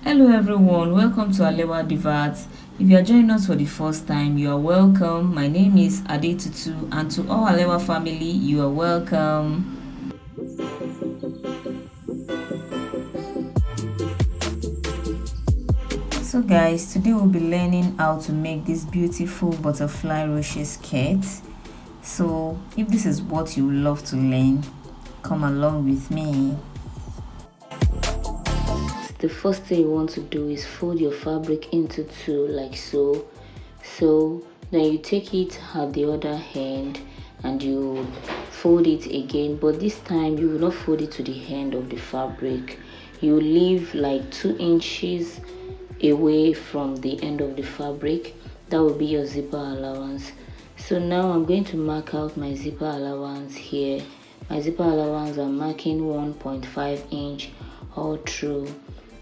Hello everyone, welcome to Alewa Divats. If you are joining us for the first time, you are welcome. My name is Adetutu, and to all Alewa family, you are welcome. So guys, today we'll be learning how to make this beautiful butterfly ruched skirt. So if this is what you love to learn, come along with me. The first thing you want to do is fold your fabric into two like so. Then you take it at the other hand and you fold it again, but this time you will not fold it to the end of the fabric. You leave like 2 inches away from the end of the fabric. That will be your zipper allowance. So now I'm going to mark out my zipper allowance here. My zipper allowance, I'm marking 1.5 inch all through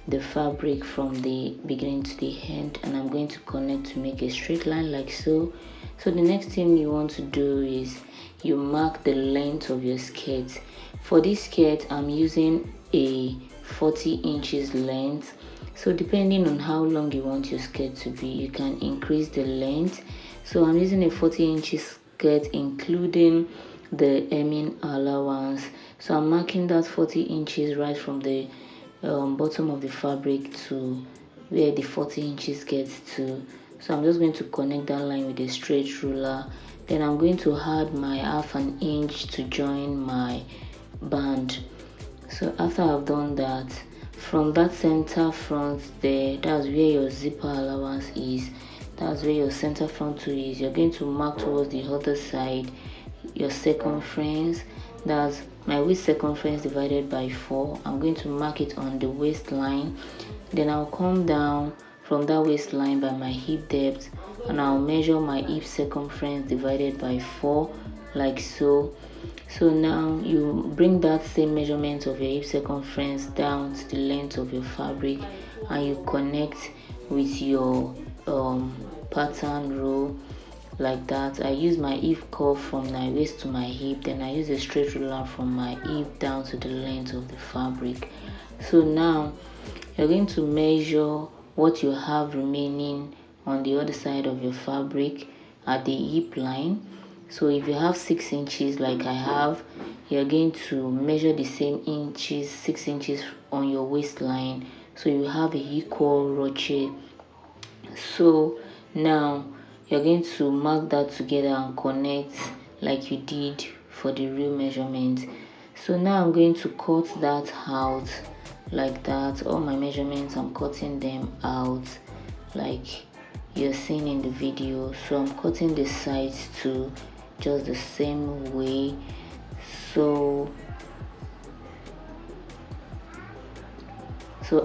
the fabric from the beginning to the end, and I'm going to connect to make a straight line like so. So the next thing you want to do is you mark the length of your skirt. For this skirt I'm using a 40 inches length, so depending on how long you want your skirt to be, you can increase the length. So I'm using a 40 inches skirt including the hemming allowance. So I'm marking that 40 inches right from the bottom of the fabric to where the 40 inches gets to. So I'm just going to connect that line with a straight ruler. Then I'm going to add my half an inch to join my band. So after I've done that, from that center front there, that's where your zipper allowance is, that's where your center front too is, you're going to mark towards the other side your circumference. That's my waist circumference divided by 4. I'm going to mark it on the waistline. Then I'll come down from that waistline by my hip depth and I'll measure my hip circumference divided by 4 like so. So now you bring that same measurement of your hip circumference down to the length of your fabric and you connect with your pattern row like that. I use my hip curve from my waist to my hip, then I use a straight ruler from my hip down to the length of the fabric. So now you're going to measure what you have remaining on the other side of your fabric at the hip line. So if you have 6 inches like I have, you're going to measure the same inches, 6 inches on your waistline, so you have a equal ruched. So now you're going to mark that together and connect like you did for the real measurement. So now I'm going to cut that out like that. All my measurements, I'm cutting them out like you're seeing in the video. So I'm cutting the sides too just the same way. So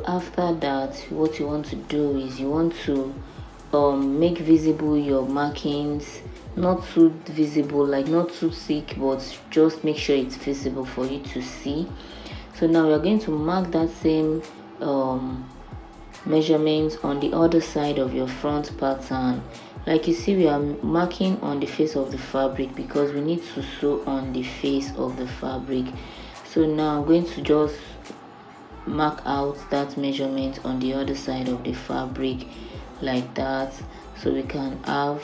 after that, what you want to do is you want to make visible your markings, not too visible, like not too thick, but just make sure it's visible for you to see. So now we're going to mark that same measurements on the other side of your front pattern. Like you see, we are marking on the face of the fabric because we need to sew on the face of the fabric. So now I'm going to just mark out that measurement on the other side of the fabric like that, so we can have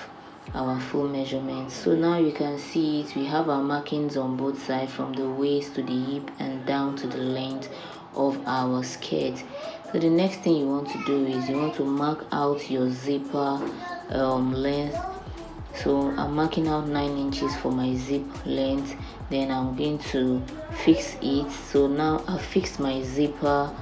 our full measurement. So now you can see it, we have our markings on both sides from the waist to the hip and down to the length of our skirt. So the next thing you want to do is you want to mark out your zipper length. So I'm marking out 9 inches for my zip length, then I'm going to fix it. So now I fixed my zipper.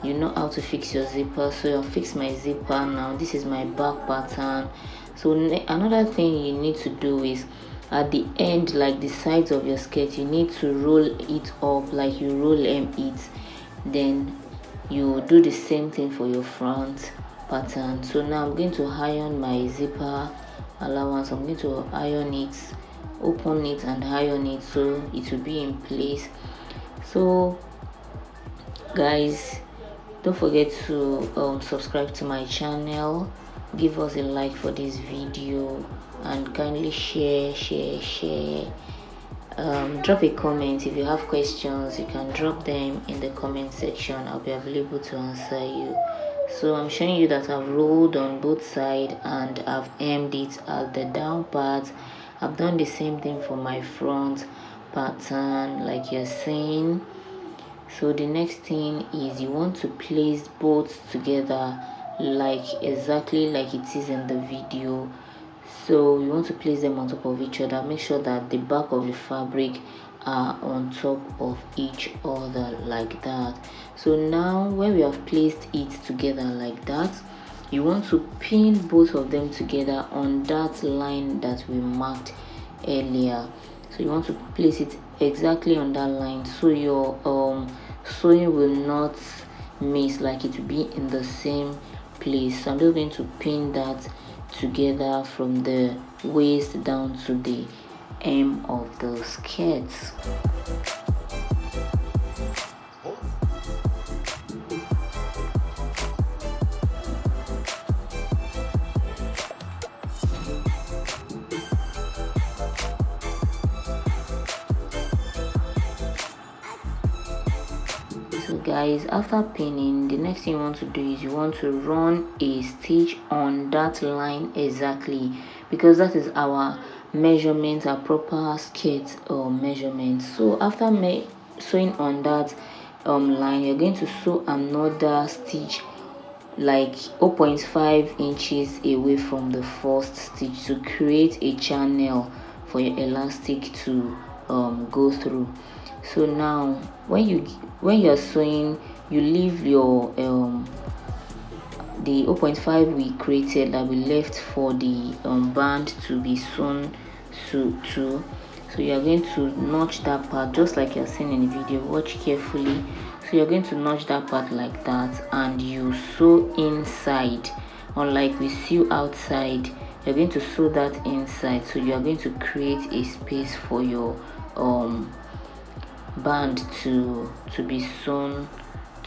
You know how to fix your zipper, so I'll fix my zipper. Now this is my back pattern. So another thing you need to do is at the end, like the sides of your skirt, you need to roll it up like you roll it. Then you do the same thing for your front pattern. So now I'm going to iron my zipper allowance. I'm going to iron it, open it and iron it so it will be in place. So guys, don't forget to subscribe to my channel, give us a like for this video and kindly share. Drop a comment. If you have questions, you can drop them in the comment section. I'll be available to answer you. So I'm showing you that I've rolled on both sides and I've hemmed it at the down part. I've done the same thing for my front pattern like you're seeing. So the next thing is you want to place both together like exactly like it is in the video. So you want to place them on top of each other. Make sure that the back of the fabric are on top of each other like that. So now when we have placed it together like that, you want to pin both of them together on that line that we marked earlier. So you want to place it exactly on that line so your sewing will not miss, like it will be in the same place. So I'm just going to pin that together from the waist down to the hem of the skirts. So guys, after pinning, the next thing you want to do is you want to run a stitch on that line exactly, because that is our measurement, our proper skirt measurement. So after sewing on that line, you're going to sew another stitch like 0.5 inches away from the first stitch to create a channel for your elastic to go through. So now when you're sewing, you leave your the 0.5 we created that we left for the band to be sewn to. So you're going to notch that part just like you're seeing in the video. Watch carefully. So you're going to notch that part like that, and you sew inside. Unlike we sew outside, you're going to sew that inside. So you are going to create a space for your band to be sewn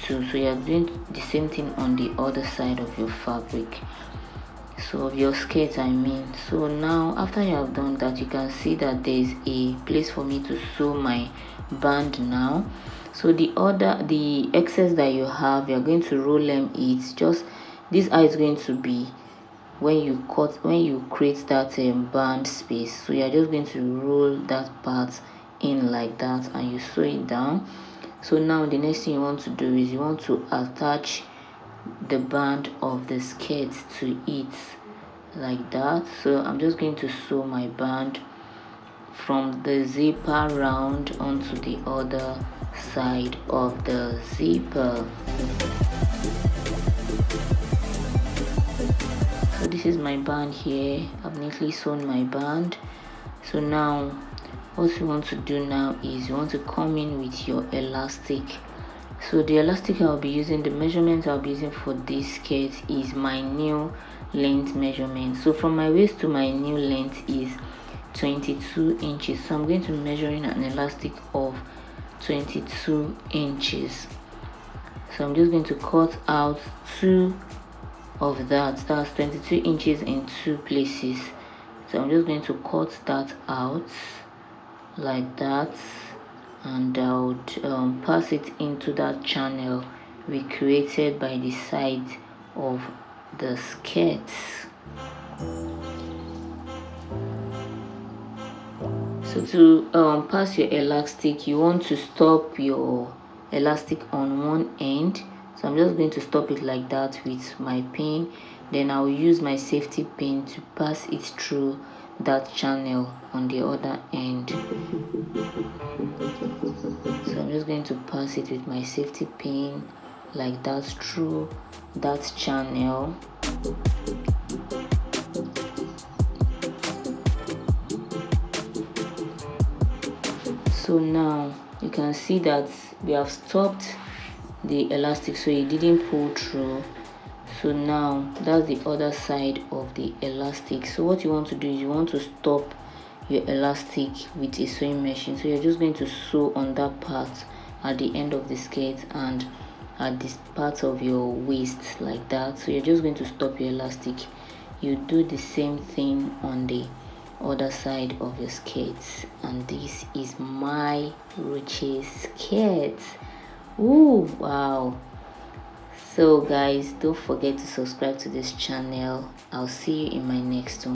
to. So you're doing the same thing on the other side of your fabric, so of your skirt I mean. So now after you have done that, you can see that there's a place for me to sew my band now. So the excess that you have, you're going to roll them. It's just this how it's going to be when you create that band space. So you're just going to roll that part in like that and you sew it down. So now the next thing you want to do is you want to attach the band of the skirt to it like that. So I'm just going to sew my band from the zipper round onto the other side of the zipper. So this is my band here. I've neatly sewn my band. So now what you want to do now is you want to come in with your elastic. So the elastic I'll be using, the measurement I'll be using for this skirt is my new length measurement. So from my waist to my new length is 22 inches. So I'm going to measure in an elastic of 22 inches. So I'm just going to cut out two of that's 22 inches in two places. So I'm just going to cut that out like that, and I would pass it into that channel we created by the side of the skirts. So to pass your elastic, you want to stop your elastic on one end. So I'm just going to stop it like that with my pin. Then I'll use my safety pin to pass it through that channel on the other end. So I'm just going to pass it with my safety pin like that through that channel. So now you can see that we have stopped the elastic so it didn't pull through. So now that's the other side of the elastic. So what you want to do is you want to stop your elastic with a sewing machine. So you're just going to sew on that part at the end of the skirt and at this part of your waist like that. So you're just going to stop your elastic. You do the same thing on the other side of your skirt, and this is my ruched skirt. Oh wow, So guys, don't forget to subscribe to this channel. I'll see you in my next one.